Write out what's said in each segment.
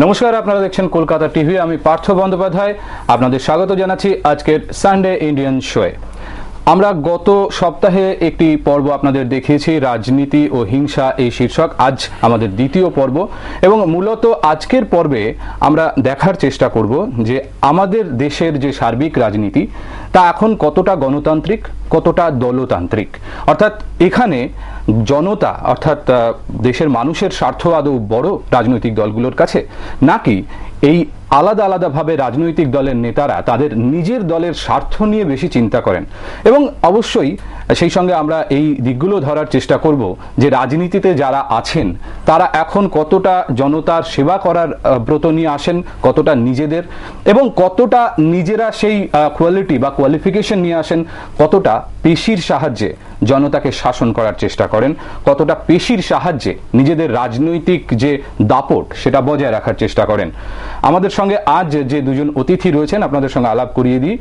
নমস্কার, আপনারা দেখছেন কলকাতা টিভি। আমি পার্থ বন্দ্যোপাধ্যায় আপনাদের স্বাগত জানাচ্ছি আজকের সানডে ইন্ডিয়ান শোয়ে। আমরা গত সপ্তাহে একটি পর্ব আপনাদের দেখিয়েছি, রাজনীতি ও হিংসা এই শীর্ষক। আজ আমাদের দ্বিতীয় পর্ব এবং মূলত আজকের পর্বে আমরা দেখার চেষ্টা করব যে আমাদের দেশের যে সার্বিক রাজনীতি তা এখন কতটা গণতান্ত্রিক, কতটা দলতান্ত্রিক। অর্থাৎ এখানে জনতা অর্থাৎ দেশের মানুষের স্বার্থ আদৌ বড় রাজনৈতিক দলগুলোর কাছে, নাকি এই আলাদা আলাদাভাবে রাজনৈতিক দলের নেতারা তাদের নিজের দলের স্বার্থ নিয়ে বেশি চিন্তা করেন। এবং অবশ্যই সেই সঙ্গে আমরা এই দিকগুলো ধরার চেষ্টা করব যে রাজনীতিতে যারা আছেন তারা এখন কতটা জনতার সেবা করার ব্রত নিয়ে আসেন, কতটা নিজেদের, এবং কতটা নিজেরা সেই কোয়ালিটি বা কোয়ালিফিকেশন নিয়ে আসেন, কতটা পেশির সাহায্যে জনতাকে শাসন করার চেষ্টা করেন, কতটা পেশির সাহায্যে নিজেদের রাজনৈতিক যে দাপট সেটা বজায় রাখার চেষ্টা করেন। আমাদের সঙ্গে আজ যে দুজন অতিথি রয়েছেন আপনাদের সঙ্গে আলাপ করিয়ে দিই।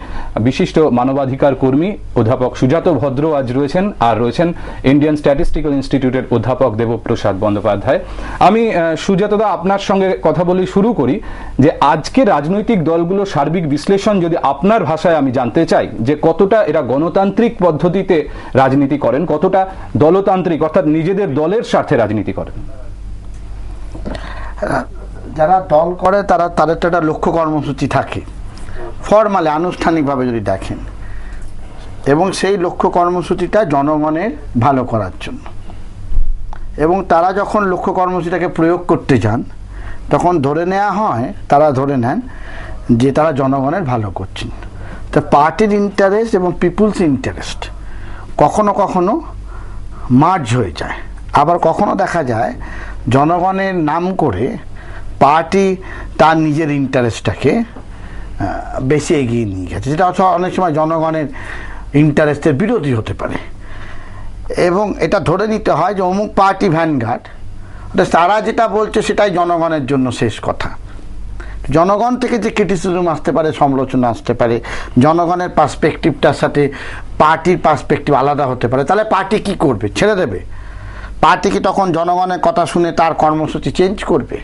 বিশিষ্ট মানবাধিকার কর্মী অধ্যাপক সুজাত ভদ্র আজ রয়েছেন, আর রয়েছেন ইন্ডিয়ান স্ট্যাটিস্টিক্যাল ইনস্টিটিউটের অধ্যাপক দেবপ্রসাদ বন্দ্যোপাধ্যায়। আমি সুজাতদা আপনার সঙ্গে কথা বলি, শুরু করি যে আজকে রাজনৈতিক দলগুলো সার্বিক বিশ্লেষণ যদি আপনার ভাষায় আমি জানতে চাই যে কতটা এরা গণতান্ত্রিক পদ্ধতিতে রাজনীতি করেন, কতটা দলতান্ত্রিক অর্থাৎ নিজেদের দলের স্বার্থে রাজনীতি করেন। যারা দল করে তাদের তো একটা লক্ষ্য কর্মসূচি থাকে ফরমালে, আনুষ্ঠানিকভাবে যদি দেখেন, এবং সেই লক্ষ্য কর্মসূচিটা জনগণের ভালো করার জন্য। এবং তারা যখন লক্ষ্য কর্মসূচিটাকে প্রয়োগ করতে যান তখন ধরে নেওয়া হয়, তারা ধরে নেন যে তারা জনগণের ভালো করছেন। তো পার্টির ইন্টারেস্ট এবং পিপুলস ইন্টারেস্ট কখনো কখনো মার্জ হয়ে যায়, আবার কখনো দেখা যায় জনগণের নাম করে পার্টি তার নিজের ইন্টারেস্টটাকে বেশি এগিয়ে নিয়ে গেছে, যেটা অনেক সময় জনগণের ইন্টারেস্টের বিরোধী হতে পারে। এবং এটা ধরে নিতে হয় যে অমুক পার্টি ভ্যানগার্ড, তারা যেটা বলছে সেটাই জনগণের জন্য শেষ কথা। জনগণ থেকে যে ক্রিটিসিজম আসতে পারে, সমালোচনা আসতে পারে, জনগণের পার্সপেক্টিভটার সাথে পার্টির পার্সপেক্টিভ আলাদা হতে পারে, তাহলে পার্টি কি করবে? ছেড়ে দেবে? পার্টি কি তখন জনগণের কথা শুনে তার কর্মসূচি চেঞ্জ করবে?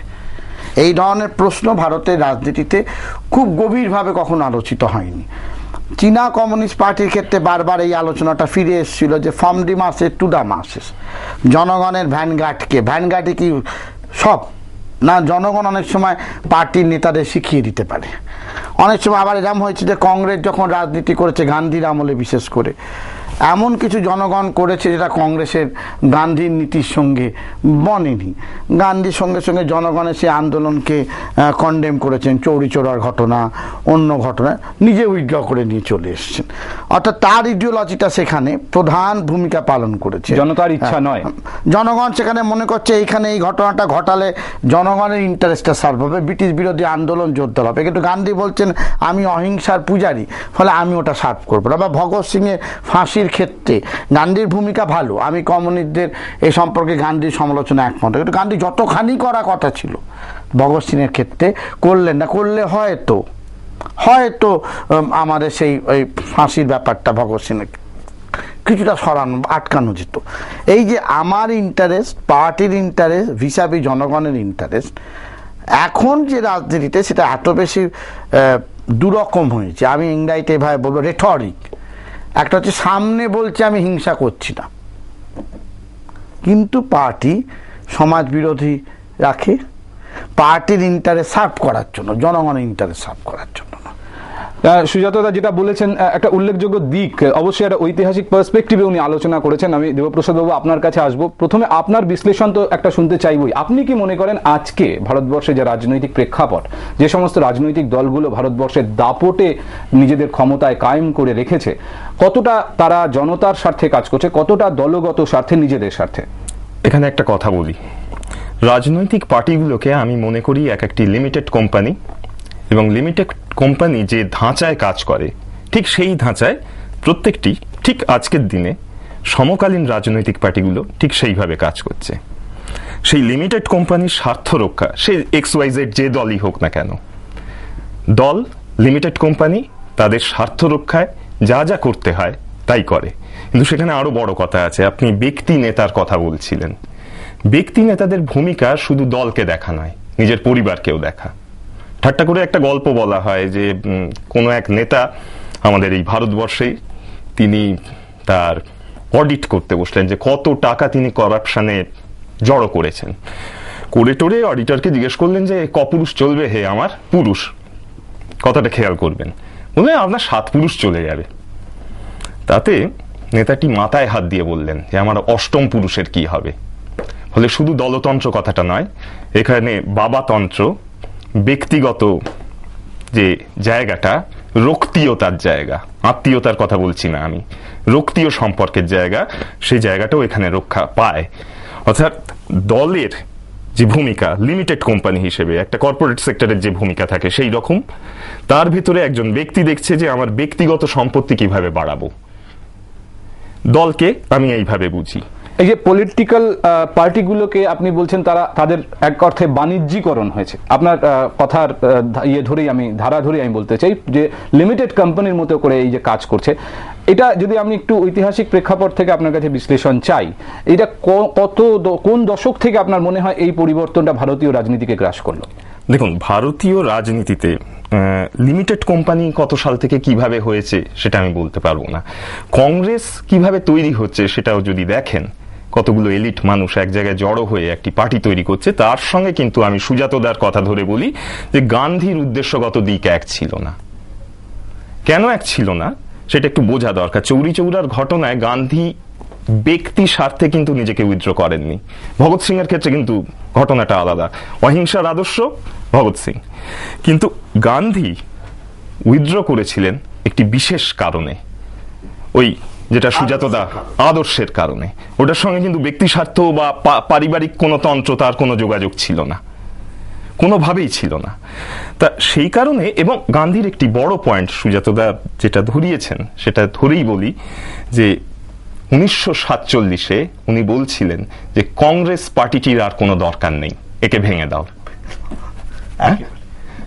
এই ধরনের প্রশ্ন ভারতের রাজনীতিতে খুব গভীরভাবে কখনো আলোচিত হয়নি। চীনা কমিউনিস্ট পার্টির ক্ষেত্রে বারবার এই আলোচনাটা ফিরে এসেছিল যে ফ্রম দি মাসেস টু দ্য মাসেস, জনগণের ভ্যানগার্ডে কি সব না, জনগণ অনেক সময় পার্টির নেতাদের শিখিয়ে দিতে পারে। অনেক সময় আবার এরকম হয়েছে যে কংগ্রেস যখন রাজনীতি করেছে গান্ধীর আমলে বিশেষ করে, এমন কিছু জনগণ করেছে যেটা কংগ্রেসের গান্ধীর নীতির সঙ্গে বনেনি। গান্ধীর সঙ্গে সঙ্গে জনগণের সেই আন্দোলনকে কন্ডেম করেছেন, চৌরি চৌরার ঘটনা, অন্য ঘটনা, নিজে উইথড্র করে নিয়ে চলে এসেছেন। অর্থাৎ তার ইডিওলজিটা সেখানে প্রধান ভূমিকা পালন করেছে, জনতার ইচ্ছা নয়। জনগণ সেখানে মনে করছে এইখানে এই ঘটনাটা ঘটালে জনগণের ইন্টারেস্টটা সার্ভ হবে, ব্রিটিশ বিরোধী আন্দোলন জোরদার হবে। কিন্তু গান্ধী বলছেন আমি অহিংসার পূজারী, ফলে আমি ওটা সার্ভ করবো না। বা ভগৎ সিংয়ের ফাঁসির ক্ষেত্রে গান্ধীর ভূমিকা ভালো, আমি কমিউনিস্টদের এ সম্পর্কে গান্ধীর সমালোচনা একমত, কিন্তু গান্ধী যতখানি করা কথা ছিল ভগৎ সিংয়ের ক্ষেত্রে করলেন না। করলে হয়তো আমাদের সেই ওই ফাঁসির ব্যাপারটা ভগৎ সিংয়ের কিছুটা সরানো, আটকানো যেত। এই যে আমার ইন্টারেস্ট, পার্টির ইন্টারেস্ট ভিসাভি জনগণের ইন্টারেস্ট, এখন যে রাজনীতিতে সেটা এত বেশি দুরকম হয়েছে। আমি ইংরাজিতে এভাবে বলবো রেটরিক। একটা হচ্ছে সামনে বলছে আমি হিংসা করছি না, কিন্তু পার্টি সমাজ বিরোধী রাখে পার্টির ইন্টারেস্ট সার্ভ করার জন্য, জনগণের ইন্টারেস্ট সার্ভ করার জন্য। সুজাতদা যেটা বলেছেন একটা উল্লেখযোগ্য দিক, অবশ্যই একটা ঐতিহাসিক পার্সপেক্টিভে উনি আলোচনা করেছেন। আমি দেবপ্রসাদ বাবু আপনার কাছে আসবো। প্রথমে আপনার বিশ্লেষণ তো একটা শুনতে চাইবই। আপনি কি মনে করেন আজকে ভারতবর্ষে যে রাজনৈতিক প্রেক্ষাপট, যে সমস্ত রাজনৈতিক দলগুলো ভারতবর্ষের দাপটে নিজেদের ক্ষমতায় কায়েম করে রেখেছে, কতটা তারা জনতার স্বার্থে কাজ করছে, কতটা দলগত স্বার্থে, নিজেদের স্বার্থে? এখানে একটা কথা বলি, রাজনৈতিক পার্টিগুলোকে আমি মনে করি এক একটি লিমিটেড কোম্পানি, এবং লিমিটেড কোম্পানি যে ধাঁচায় কাজ করে ঠিক সেই ধাঁচায় প্রত্যেকটি ঠিক আজকের দিনে সমকালীন রাজনৈতিক পার্টিগুলো ঠিক সেইভাবে কাজ করছে। সেই লিমিটেড কোম্পানির স্বার্থ রক্ষা, সে XYZ যে দলই হোক না কেন, দল লিমিটেড কোম্পানি তাদের স্বার্থ রক্ষায় যা যা করতে হয় তাই করে। কিন্তু সেখানে আরো বড় কথা আছে। আপনি ব্যক্তি নেতার কথা বলছিলেন, ব্যক্তি নেতাদের ভূমিকা শুধু দলকে দেখা নয়, নিজের পরিবারকেও দেখা। ঠাট্টা করে একটা গল্প বলা হয় যে কোনো এক নেতা আমাদের এই ভারতবর্ষে তিনি তার অডিট করতে বসলেন যে কত টাকা তিনি করাপশনে জড়ো করেছেন। করে টোরে অডিটরকে জিজ্ঞেস করলেন যে কপুরুষ চলবে হে আমার পুরুষ, কথাটা খেয়াল করবেন। বললেন আপনার 7 পুরুষ চলে যাবে। তাতে নেতাটি মাথায় হাত দিয়ে বললেন যে আমার 8ম পুরুষের কি হবে। ফলে শুধু দলতন্ত্র কথাটা নয়, এখানে বাবাতন্ত্র, ব্যক্তিগত যে জায়গাটা, রক্তীয়তার জায়গা, আত্মীয়তার কথা বলছি না আমি, রক্তীয় সম্পর্কের জায়গা, সেই জায়গাটাও এখানে রক্ষা পায়। অর্থাৎ দলের যে ভূমিকা লিমিটেড কোম্পানি হিসেবে একটা কর্পোরেট সেক্টরের যে ভূমিকা থাকে সেই রকম, তার ভিতরে একজন ব্যক্তি দেখছে যে আমার ব্যক্তিগত সম্পত্তি কিভাবে বাড়াবো। দলকে আমি এইভাবে বুঝি। এই যে পলিটিক্যাল পার্টিগুলোকে আপনি বলছেন তাদের এক অর্থে বাণিজ্যিকরণ হয়েছে, আপনার কথার ধারা ধরেই আমি বলতে চাই যে লিমিটেড কোম্পানির মতো করে এই যে কাজ করছে, এটা যদি আমি একটু ঐতিহাসিক প্রেক্ষাপট থেকে আপনার কাছে বিশ্লেষণ চাই, এটা কোন দশক থেকে আপনার মনে হয় এই পরিবর্তনটা ভারতীয় রাজনীতিকে গ্রাস করলো? দেখুন, ভারতীয় রাজনীতিতে লিমিটেড কোম্পানি কত সাল থেকে কিভাবে হয়েছে সেটা আমি বলতে পারবো না। কংগ্রেস কিভাবে তৈরি হচ্ছে সেটাও যদি দেখেন, কতগুলো এলিট মানুষ এক জায়গায় জড়ো হয়ে একটি পার্টি তৈরি করছে, তার সঙ্গে কিন্তু আমি সুজাতদার কথা ধরে বলি যে গান্ধীর উদ্দেশ্যগত দিক এক ছিল না। কেন এক ছিল না সেটা একটু বোঝা দরকার। চৌরি চৌরার ঘটনায় গান্ধী ব্যক্তি স্বার্থে কিন্তু নিজেকে উইথড্র করেননি। ভগৎ সিং এর ক্ষেত্রে কিন্তু ঘটনাটা আলাদা, অহিংসার আদর্শ ভগৎ সিং। কিন্তু গান্ধী উইথড্র করেছিলেন একটি বিশেষ কারণে, ওই যেটা সুজাতদা আদর্শের কারণে। ওটার সঙ্গে কিন্তু ব্যক্তি স্বার্থ বা পারিবারিক কোনো তন্ত্র তার কোনো যোগাযোগ ছিল না, কোনোভাবেই ছিল না। তা সেই কারণে, এবং গান্ধীর একটি বড় পয়েন্ট সুজাতদা যেটা ধরিয়েছেন সেটা ধরেই বলি যে 1947-এ উনি বলছিলেন যে কংগ্রেস পার্টিটির আর কোনো দরকার নেই, একে ভেঙে দাও।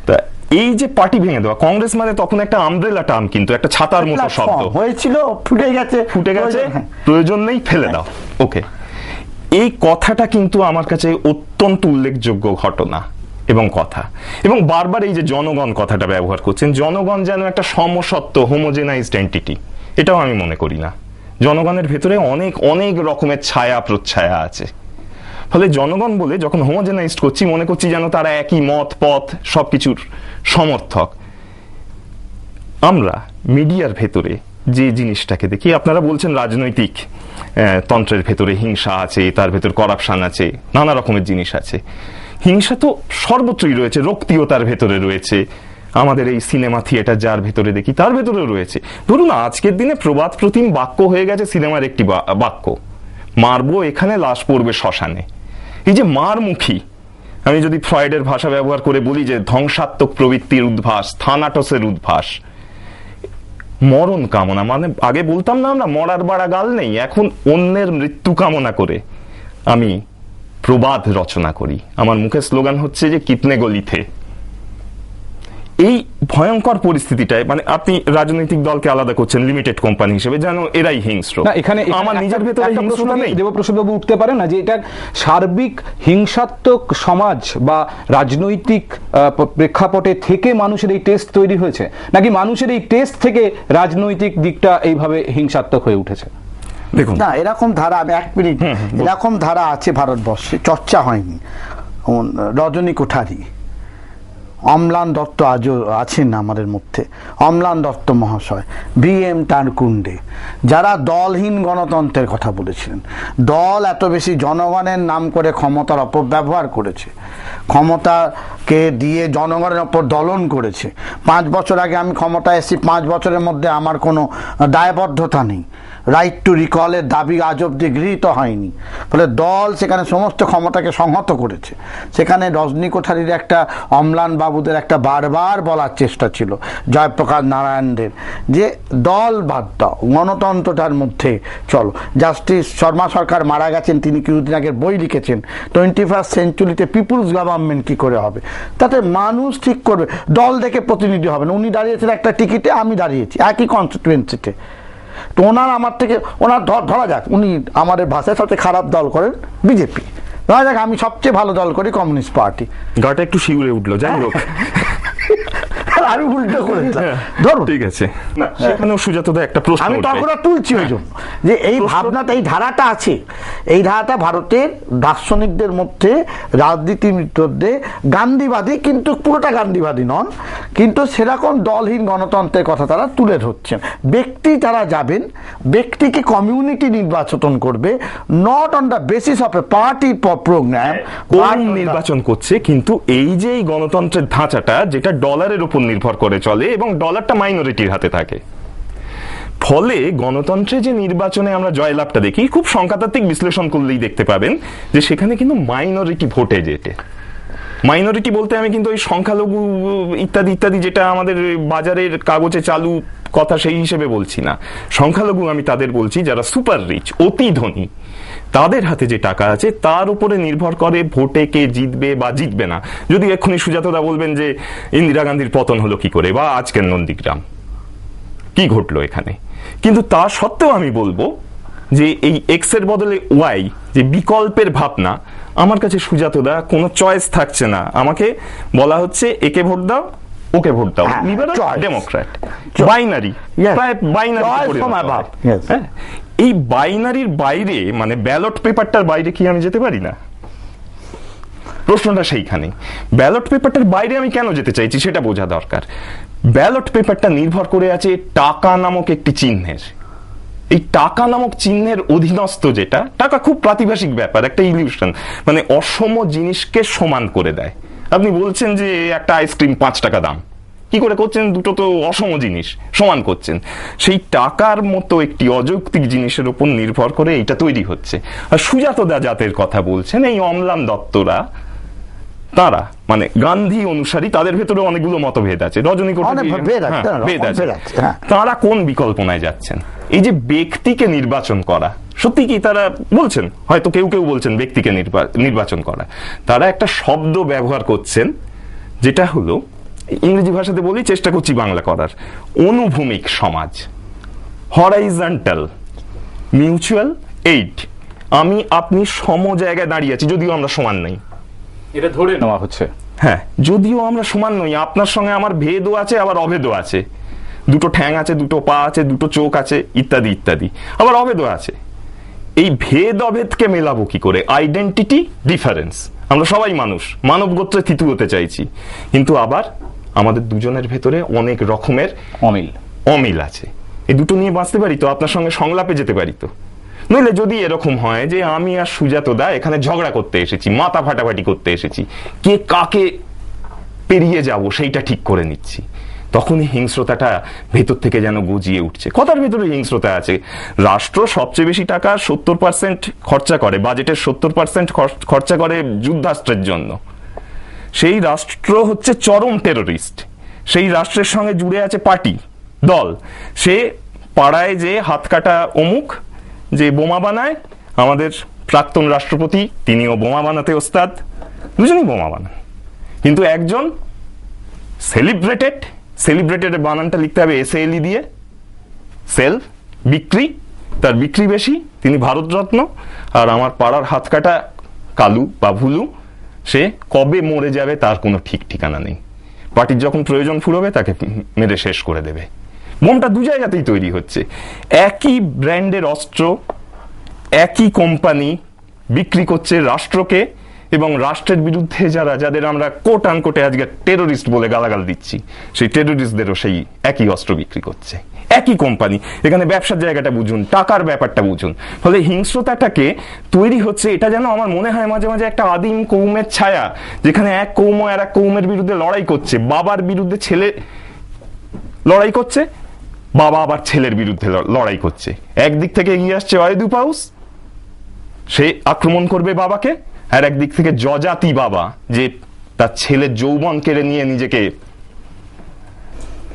তা এই যে পার্টি ভেঙে দেওয়া, কংগ্রেস মানে তখন একটা আমব্রেলা টার্ম, কিন্তু একটা ছাতার মতো শব্দ হয়েছিল, ফুটে গেছে, প্রয়োজন নেই, ফেলে দাও। ওকে, এই কথাটা কিন্তু আমার কাছে অত্যন্ত উল্লেখযোগ্য ঘটনা এবং কথা। এবং বারবার এই যে জনগণ কথাটা ব্যবহার করছেন, জনগণ যেন একটা সমসত্ব হোমোজেনাইজড এন্টিটি, এটাও আমি মনে করি না। জনগণের ভেতরে অনেক অনেক রকমের ছায়া প্রচ্ছায়া আছে। ফলে জনগণ বলে যখন হোমোজেনাইজড করছি, মনে করছি যেন তারা একই মত পথ সবকিছুর সমর্থক। আমরা মিডিয়ার ভেতরে যে জিনিসটাকে দেখি, আপনারা বলছেন রাজনৈতিক তন্ত্রের ভেতরে হিংসা আছে, তার ভেতর করাপশন আছে, নানা রকমের জিনিস আছে। হিংসা তো সর্বত্রই রয়েছে, রক্তীয়তার ভেতরে রয়েছে, আমাদের এই সিনেমা থিয়েটার যার ভেতরে দেখি তার ভেতরেও রয়েছে। ধরুন আজকের দিনে প্রবাদ প্রতিম বাক্য হয়ে গেছে সিনেমার একটি বাক্য, মারবো এখানে, লাশ পড়বে শ্মশানে। এই যে মারমুখী, আমি যদি ফ্রয়েডের ভাষা ব্যবহার করে বলি যে ধ্বংসাত্মক প্রবৃত্তির উদ্ভাস, থানাটসের উদ্ভাস, মরণ কামনা, মানে আগে বলতাম না আমরা মরার বাড়া গাল নেই, এখন অন্যের মৃত্যু কামনা করে আমি প্রবাদ রচনা করি। আমার মুখে স্লোগান হচ্ছে যে কিতনে গলিতে। এই ভয়ঙ্কর পরিস্থিতিটায়, মানে আপনি রাজনৈতিক দলকে আলাদা করছেন লিমিটেড কোম্পানি হিসেবে, যেন এরাই হিংস্র। এখানে আমার নিজের ভেতরে হিংস্রতা নেই। দেবপ্রসাদ বাবু উঠতে পারে না যে এটা সার্বিক হিংসাত্মক সমাজ বা রাজনৈতিক প্রেক্ষাপটে থেকে মানুষের এই টেস্ট তৈরি হয়েছে, নাকি মানুষের এই টেস্ট থেকে রাজনৈতিক দিকটা এইভাবে হিংসাত্মক হয়ে উঠেছে? দেখুন না, এরকম ধারা, আমি 1 মিনিট, এরকম ধারা আছে ভারতবর্ষে, চর্চা হয়নি। রজনী কোঠারি, অম্লান দত্ত আজও আছেন আমাদের মধ্যে, অম্লান দত্ত মহাশয়, BM টানকুন্ডে, যারা দলহীন গণতন্ত্রের কথা বলেছিলেন। দল এত বেশি জনগণের নাম করে ক্ষমতার অপব্যবহার করেছে, ক্ষমতাকে দিয়ে জনগণের ওপর দলন করেছে। 5 বছর আগে আমি ক্ষমতায় এসেছি, 5 বছরের মধ্যে আমার কোনো দায়বদ্ধতা নেই, রাইট টু রিকলের দাবি আজ অব্দি গৃহীত হয়নি। ফলে দল সেখানে সমস্ত ক্ষমতাকে সংহত করেছে। সেখানে রজনী কোঠারির একটা, অম্লান বাবুদের একটা বারবার বলার চেষ্টা ছিল, জয়প্রকাশ নারায়ণদের, যে দল বাদ দাও, গণতন্ত্রটার মধ্যে চলো। জাস্টিস শর্মা সরকার মারা গেছেন, তিনি কিছুদিন আগের বই লিখেছেন 21st সেঞ্চুরিতে পিপুলস গভর্নমেন্ট কি করে হবে, তাতে মানুষ ঠিক করবে, দল দেখে প্রতিনিধি হবে না। উনি দাঁড়িয়েছেন একটা টিকিটে, আমি দাঁড়িয়েছি একই কনস্টিটুয়েন্সিতে, তো ওনার আমার থেকে, ওনার ধরা যাক উনি আমাদের ভাষায় সবচেয়ে খারাপ দল করেন বিজেপি, ধরা যাক আমি সবচেয়ে ভালো দল করি কমিউনিস্ট পার্টি, গাটা একটু শিউরে উঠলো, যাই হোক। আমি উল্টো করেছিলাম, ধরুন ঠিক আছে, না সেখানেও সুজাতদা একটা প্রশ্ন আমি উঠবে। তখন তুলছি ওই জন্য যে এই ভাবনাটা, এই ধারাটা আছে, এই ধারাটা ভারতের দার্শনিকদের মধ্যে, রাজনীতিবিদদের গান্ধীবাদী, কিন্তু পুরোটা গান্ধীবাদী নন, কিন্তু সেরকম দলহীন গণতন্ত্রের কথা তারা তুলে ধরছেন। ব্যক্তি তারা যাবেন, ব্যক্তিকে কমিউনিটি নির্বাচন করবে, not on the basis of a party programme. কোন নির্বাচন করছে, কিন্তু এই যে এই গণতন্ত্রের ধাঁচাটা যেটা ডলারের উপর নির্ভর করে চলে এবং ডলারটা মাইনরিটির হাতে থাকে, ফলে গণতন্ত্রে যে নির্বাচনে আমরা জয়লাভটা দেখি, খুব সংখ্যাতাত্ত্বিক বিশ্লেষণ করলেই দেখতে পাবেন যে সেখানে কিন্তু মাইনরিটি ভোটে যেতে, মাইনরিটি বলতে আমি কিন্তু ওই সংখ্যালঘু ইত্যাদি ইত্যাদি যেটা আমাদের বাজারের কাগজে চালু কথা সেই হিসেবে বলছি না। সংখ্যালঘু আমি তাদের বলছি যারা সুপার রিচ, অতি ধনী, তাদের হাতে যে টাকা আছে তার উপরে নির্ভর করে ভোটে কে জিতবে বা জিতবে না। যদি এক্ষুনি সুজাতদা বলবেন যে ইন্দিরা গান্ধীর পতন হলো কি করে, বা আজকের নন্দীগ্রাম কি ঘটলো এখানে, কিন্তু তা সত্ত্বেও আমি বলবো যে এই এক্স এর বদলে ওয়াই যে বিকল্পের ভাবনা, আমার কাছে সুজাতদা কোনো চয়েস থাকছে না। আমাকে বলা হচ্ছে একে ভোট দাও, ওকে ভোট দাও, লিবারাল ডেমোক্র্যাট, বাইনারি, প্রায় বাইনারি। এই বাইনারির বাইরে, মানে ব্যালট পেপারটার বাইরে কি আমি যেতে পারি না? প্রশ্নটা সেইখানে। ব্যালট পেপারটার বাইরে আমি কেন যেতে চাইছি সেটা বোঝা দরকার। ব্যালট পেপারটা নির্ভর করে আছে টাকা নামক একটি চিহ্নের। এই টাকা নামক চিহ্নের অধীনস্থ, যেটা টাকা খুব প্রাতিভাসিক ব্যাপার, একটা ইলিউশন, মানে অসম জিনিসকে সমান করে দেয়। আপনি বলছেন যে একটা আইসক্রিম 5 টাকা দাম, কি করে করছেন? দুটো তো অসম জিনিস সমান করছেন। সেই টাকার মতো একটি অযৌক্তিক জিনিসের উপর নির্ভর করে এইটা তৈরি হচ্ছে। আর সুজাতদা জাতের কথা বলছেন, এই অম্লান দত্তরা, তারা মানে গান্ধী অনুসারী, তাদের ভেতরে অনেকগুলো মতভেদ আছে, ভেদ আছে। তারা কোন বিকল্পনায় যাচ্ছেন? এই যে ব্যক্তিকে নির্বাচন করা, সত্যি কি তারা বলছেন? হয়তো কেউ কেউ বলছেন ব্যক্তিকে নির্বাচন করা। তারা একটা শব্দ ব্যবহার করছেন যেটা হলো, ইংরেজি ভাষাতে বলি, চেষ্টা করছি বাংলা করার, অনুভূমিক সমাজ, হরাইজন্টাল মিউচুয়াল এইড। আমি আপনি সম জায়গায় দাঁড়িয়ে আছি, যদিও আমরা সমান নেই, এটা ধরে নেওয়া হচ্ছে। হ্যাঁ, যদিও আমরা সমান নই, আপনার সঙ্গে আমার ভেদও আছে, আবার অভেদও আছে, দুটো ঠ্যাং আছে, দুটো পা আছে, দুটো চোখ আছে, ইত্যাদি ইত্যাদি, আবার অভেদও আছে। এই ভেদ অভেদকে মেলাবো কি করে? আইডেন্টিটি ডিফারেন্স, আমরা সবাই মানুষ, মানব গোত্রে থিতু হতে চাইছি, কিন্তু আবার আমাদের দুজনের ভেতরে অনেক রকমের অমিল আছে। এই দুটো নিয়ে বাঁচতে পারি তো, আপনার সঙ্গে সংলাপে যেতে পারি তো। নইলে যদি এরকম হয় যে আমি আর সুজাতদা এখানে ঝগড়া করতে এসেছি, মাথা ফাটাফাটি করতে এসেছি, কে কাকে পেরিয়ে যাব সেইটা ঠিক করে নিচ্ছি, তখনই হিংস্রতাটা ভেতর থেকে যেন গজিয়ে উঠছে। কথার ভেতরে হিংস্রতা আছে। রাষ্ট্র সবচেয়ে বেশি টাকা 70% খরচা করে, বাজেটের 70% খরচা করে যুদ্ধাস্ত্রের জন্য। সেই রাষ্ট্র হচ্ছে চরম টেরোরিস্ট। সেই রাষ্ট্রের সঙ্গে জুড়ে আছে পার্টি, দল। সে পাড়ায় যে হাত কাটা অমুক যে বোমা বানায়, আমাদের প্রাক্তন রাষ্ট্রপতি তিনিও বোমা বানাতে ওস্তাদ, দুজনই বোমা বানান। কিন্তু একজন সেলিব্রেটেড বানানটা লিখতে হবে SALE দিয়ে, সেল, বিক্রি, তার বিক্রি বেশি, তিনি ভারতরত্ন। আর আমার পাড়ার হাত কাটা কালু বা ভুলু, সে কবে মরে যাবে তার কোনো ঠিক ঠিকানা নেই। পার্টির যখন প্রয়োজন ফুরবে তাকে মেরে শেষ করে দেবে। বোমটা দু জায়গাতেই তৈরি হচ্ছে। একই ব্র্যান্ডের অস্ত্র একই কোম্পানি বিক্রি করছে রাষ্ট্রকে, এবং রাষ্ট্রের বিরুদ্ধে যাদের আমরা কোট আনকোটে আজকে টেরোরিস্ট বলে গালাগাল দিচ্ছি, সেই টেরোরিস্টদেরও সেই একই অস্ত্র বিক্রি করছে একই কোম্পানি। এখানে ব্যবসার জায়গাটা বুঝুন, টাকার ব্যাপারটা বুঝুন। ফলে হিংস্রতাটাকে তৈরি হচ্ছে, এটা যেন আমার মনে হয় মাঝে মাঝে একটা আদিম কৌমের ছায়া, যেখানে এক কৌম আর এক কৌমের বিরুদ্ধে লড়াই করছে। বাবার বিরুদ্ধে ছেলে লড়াই করছে, বাবা আবার ছেলের বিরুদ্ধে লড়াই করছে। একদিক থেকে এগিয়ে আসছে অয়দুপাউস, সে আক্রমণ করবে বাবাকে, আর একদিক থেকে যজাতি বাবা, যে তার ছেলের যৌবন কেড়ে নিয়ে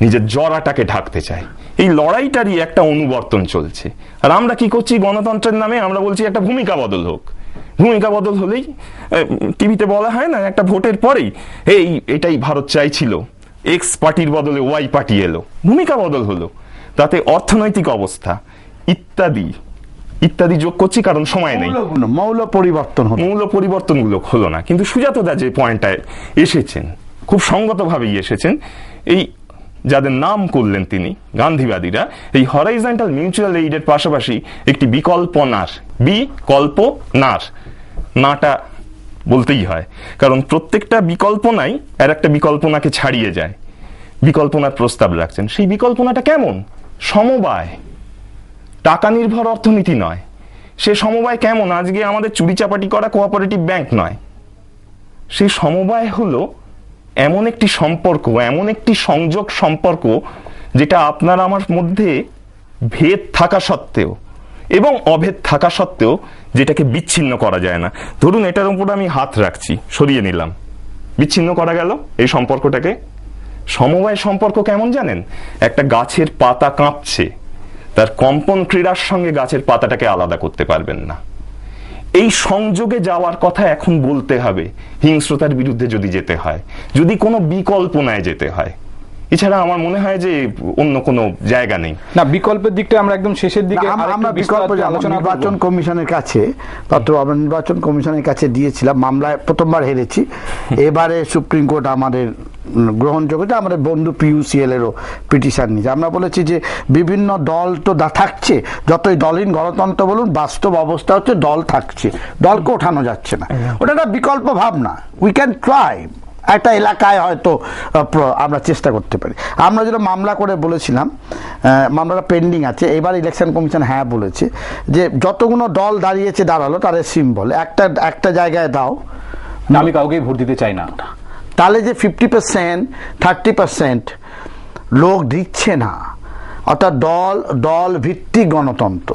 নিজের জরাটাকে ঢাকতে চায়। এই লড়াইটারই একটা অনুবর্তন চলছে। আর আমরা কি করছি? গণতন্ত্রের নামে আমরা বলছি একটা ভূমিকা বদল হোক। ভূমিকা বদল হলেই টিভিতে বলা হয় না, একটা ভোটের পরেই এটাই ভারত চাইছিল, এক্স পার্টির বদলে ওয়াই পার্টি এলো, ভূমিকা বদল হলো, তাতে অর্থনৈতিক অবস্থা ইত্যাদি ইত্যাদি যোগ করছি কারণ সময় নেই। মৌল পরিবর্তন হলো। মূল পরিবর্তনগুলো হলো না, কিন্তু সুজাতদা যে পয়েন্টটায় এসেছেন খুব সঙ্গতভাবেই এসেছেন, এই যাদের নাম করলেন তিনি গান্ধীবাদীরা, এই হরাইজন্টাল মিউচুয়াল এইডের পাশাপাশি একটি বিকল্পনার নাটা বলতেই হয়, কারণ প্রত্যেকটা বিকল্পনাই আর একটা বিকল্পনাকে ছাড়িয়ে যায়। বিকল্পনার প্রস্তাব রাখছেন, সেই বিকল্পনাটা কেমন? সমবায়, টাকা নির্ভর অর্থনীতি নয়। সে সমবায় কেমন? আজকে আমাদের চুরিচাপাটি করা কোঅপারেটিভ ব্যাংক নয়। সেই সমবায় হলো এমন একটি সম্পর্ক, এমন একটি সংযোগ সম্পর্ক যেটা আপনার আমার মধ্যে ভেদ থাকা সত্ত্বেও এবং অভেদ থাকা সত্ত্বেও যেটাকে বিচ্ছিন্ন করা যায় না। ধরুন এটার উপর আমি হাত রাখছি, সরিয়ে নিলাম, বিচ্ছিন্ন করা গেল এই সম্পর্কটাকে। সমবায় সম্পর্ক কেমন জানেন? একটা গাছের পাতা কাঁপছে, তার কম্পন ক্রীড়ার সঙ্গে গাছের পাতাটাকে আলাদা করতে পারবেন না। এই সংযোগে যাওয়ার কথা এখন বলতে হবে হিংস্রতার বিরুদ্ধে যদি যেতে হয়, যদি কোনো বিকল্পনায় যেতে হয়। এছাড়া আমার মনে হয় যে অন্য কোনো জায়গা নেই। না, বিকল্পের দিকটা আমরা একদম শেষের দিকে আমরা বিকল্প নির্বাচন কমিশনের কাছে আমরা নির্বাচন কমিশনের কাছে দিয়েছিলাম, মামলায় প্রথমবার হেরেছি, এবারে সুপ্রিম কোর্ট আমাদের গ্রহণযোগ্য, আমাদের বন্ধু পিইউসিএল এরও পিটিশন নিয়েছে। আমরা বলেছি যে বিভিন্ন দল তো থাকছে, যতই দলহীন গণতন্ত্র বলুন, বাস্তব অবস্থা হচ্ছে দল থাকছে, দলকে ওঠানো যাচ্ছে না। ওটা একটা বিকল্প ভাবনা, উই ক্যান ট্রাই। একটা এলাকায় হয়তো আমরা চেষ্টা করতে পারি। আমরা যেটা মামলা করে বলেছিলাম, মামলাটা পেন্ডিং আছে, এবার ইলেকশন কমিশন হ্যাঁ বলেছে যে যতগুলো দল দাঁড়ালো তাদের সিম্বল একটা জায়গায় দাও, আমি কাউকেই ভোট দিতে চাই না। তাহলে যে 50% 30% লোক দিচ্ছে না, অর্থাৎ দল ভিত্তিক গণতন্ত্র,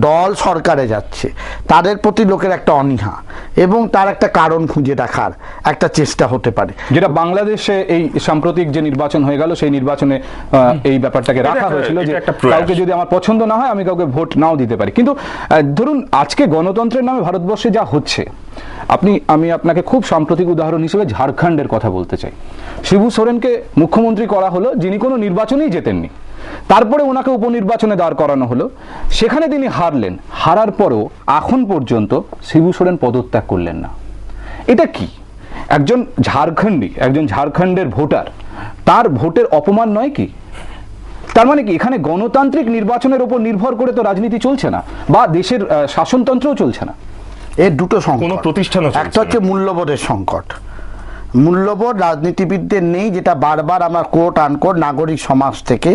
দল সরকারে যাচ্ছে, তাদের প্রতি লোকের একটা অনীহা এবং তার একটা কারণ খুঁজে দেখার একটা চেষ্টা হতে পারে, যেটা বাংলাদেশে এই সাম্প্রতিক যে নির্বাচন হয়ে গেল সেই নির্বাচনে এই ব্যাপারটাকে রাখা হয়েছিল যে কাউকে যদি আমার পছন্দ না হয় আমি কাউকে ভোট নাও দিতে পারি। কিন্তু ধরুন আজকে গণতন্ত্রের নামে ভারতবর্ষে যা হচ্ছে, আমি আপনাকে খুব সাম্প্রতিক উদাহরণ হিসেবে ঝাড়খণ্ডের কথা বলতে চাই। শিবু সোরেনকে মুখ্যমন্ত্রী করা হলো, যিনি কোনো নির্বাচনেই জেতেননি। তারপরে ওনাকে উপনির্বাচনে দাঁড় করানো হলো, সেখানে তিনি হারলেন। হারার পরেও এখন পর্যন্ত শিবু সোরেন পদত্যাগ করলেন না। এটা কি? একজন ঝাড়খণ্ডের ভোটার, তার ভোটের অপমান নয় কি? তার মানে কি এখানে গণতান্ত্রিক নির্বাচনের উপর নির্ভর করে তো রাজনীতি চলছে না, বা দেশের শাসনতন্ত্রও চলছে না। এর দুটো সংকট, কোনো প্রতিষ্ঠানও চলছে না। একটা হচ্ছে মূল্যবোধের সংকট। মূল্যবোধ রাজনীতিবিদদের নেই, যেটা বারবার আমরা কোর্ট আনকোর্ট নাগরিক সমাজ থেকে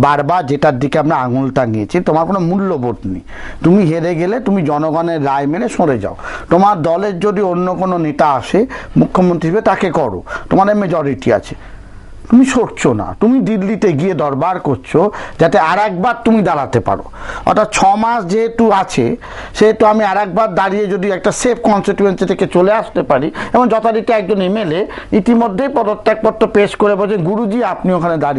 বারবার যেটার দিকে আমরা আঙুল টাঙিয়েছি। তোমার কোনো মূল্যবোধ নেই, তুমি হেরে গেলে তুমি জনগণের রায় মেনে সরে যাও। তোমার দলের যদি অন্য কোনো নেতা আসে মুখ্যমন্ত্রী হিসেবে, তাকে করো, তোমাদের মেজরিটি আছে, তুমি সরছো না, তুমি দিল্লিতে গিয়ে দরবার করছো যাতে আর একবার তুমি দাঁড়াতে পারো। অর্থাৎ 6 মাস যেহেতু আছে, সেহেতু আমি আর একবার দাঁড়িয়ে যদি একটা সেফ কনস্টিটিউয়েন্সি থেকে চলে আসতে পারি, এবং যথারীতি একজন এমএলএ ইতিমধ্যেই পদত্যাগপত্র পেশ করে বলছেন গুরুজি আপনি ওখানে দাঁড়িয়ে